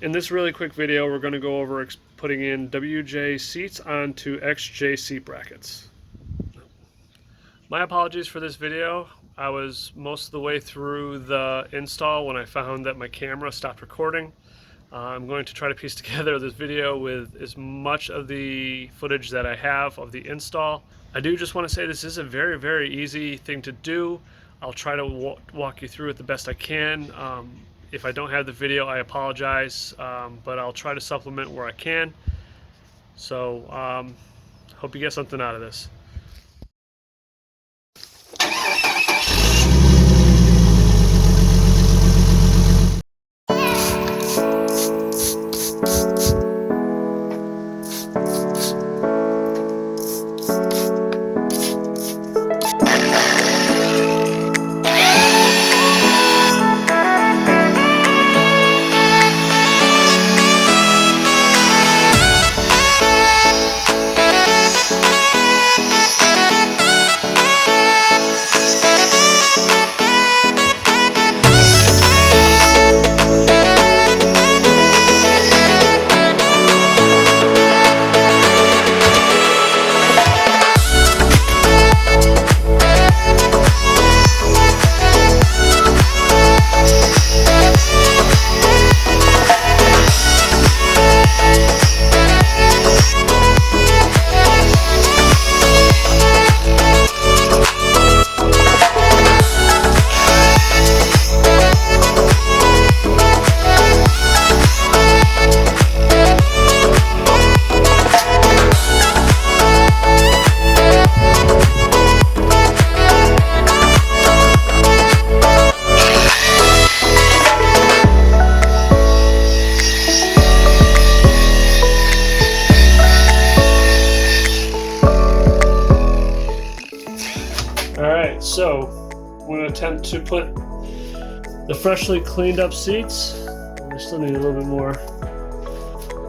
In this really quick video, we're going to go over putting in WJ seats onto XJ seat brackets. My apologies for this video. I was most of the way through the install when I found that my camera stopped recording. I'm going to try to piece together this video with as much of the footage that I have of the install. I do just want to say this is a very, very easy thing to do. I'll try to walk you through it the best I can. If I don't have the video, I apologize, but I'll try to supplement where I can. So, hope you get something out of this. Alright, so I'm going to attempt to put the freshly cleaned up seats. We still need a little bit more.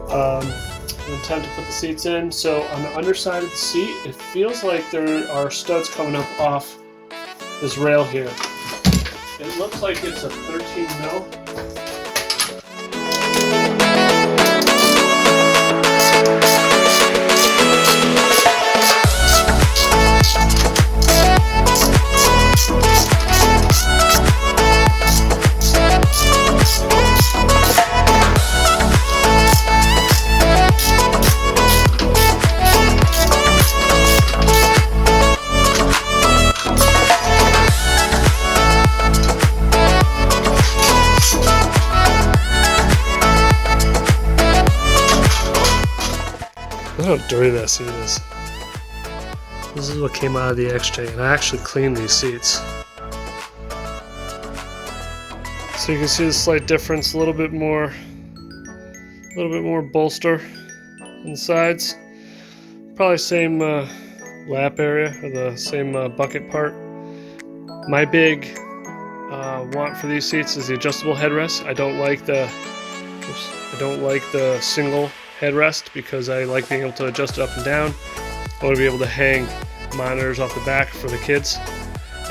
I'm going to attempt to put the seats in. So on the underside of the seat, it feels like there are studs coming up off this rail here. It looks like it's a 13 mil. Look how dirty that seat is. This is what came out of the XJ, and I actually cleaned these seats. So you can see the slight difference, a little bit more bolster on the sides. Probably same lap area, or the same bucket part. My big want for these seats is the adjustable headrest. I don't like the single headrest because I like being able to adjust it up and down. I want to be able to hang monitors off the back for the kids,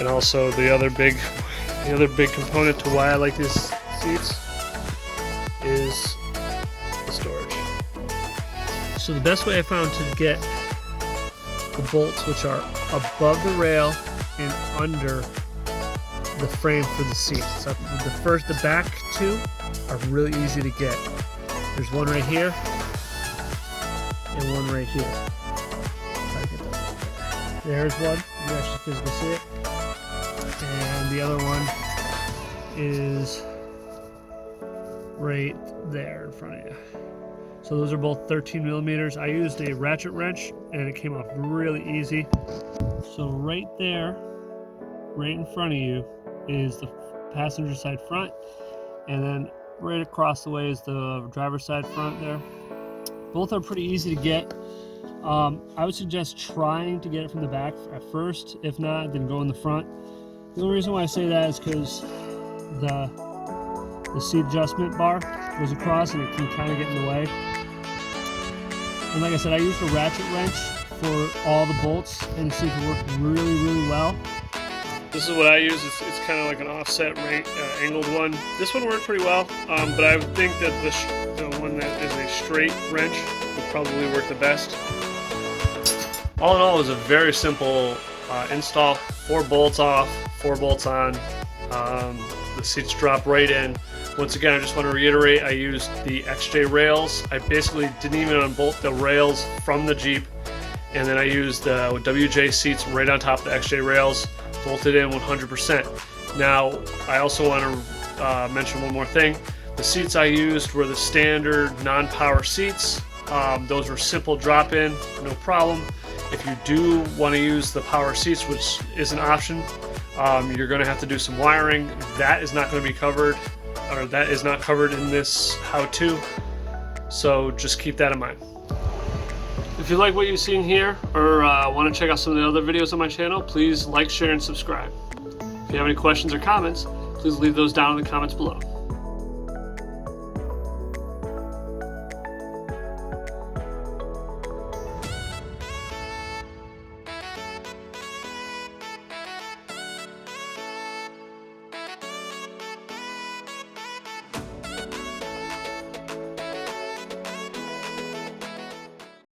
and also the other big component to why I like these seats is the storage. So the best way I found to get the bolts, which are above the rail and under the frame for the seats. So the back two are really easy to get. There's one right here and one right here. There's one, you actually physically see it. And the other one is right there in front of you. So those are both 13 millimeters. I used a ratchet wrench and it came off really easy. So right there, right in front of you, is the passenger side front. And then right across the way is the driver's side front there. Both are pretty easy to get. I would suggest trying to get it from the back at first. If not, then go in the front. The only reason why I say that is because the seat adjustment bar goes across and it can kind of get in the way. And like I said, I used a ratchet wrench for all the bolts and the seat worked really, really well. This is what I use. It's kind of like an offset angled one. This one worked pretty well, but I would think that the one that is a straight wrench would probably work the best. All in all, it was a very simple install. 4 bolts off, 4 bolts on. The seats drop right in. Once again, I just want to reiterate, I used the XJ rails. I basically didn't even unbolt the rails from the Jeep, and then I used the WJ seats right on top of the XJ rails, bolted in 100%. Now, I also want to mention one more thing. The seats I used were the standard non-power seats. Those were simple drop-in, no problem. If you do want to use the power seats, which is an option, you're going to have to do some wiring. That is not going to be covered, or that is not covered in this how-to, so just keep that in mind. If you like what you've seen here, or want to check out some of the other videos on my channel, please like, share, and subscribe. If you have any questions or comments, please leave those down in the comments below.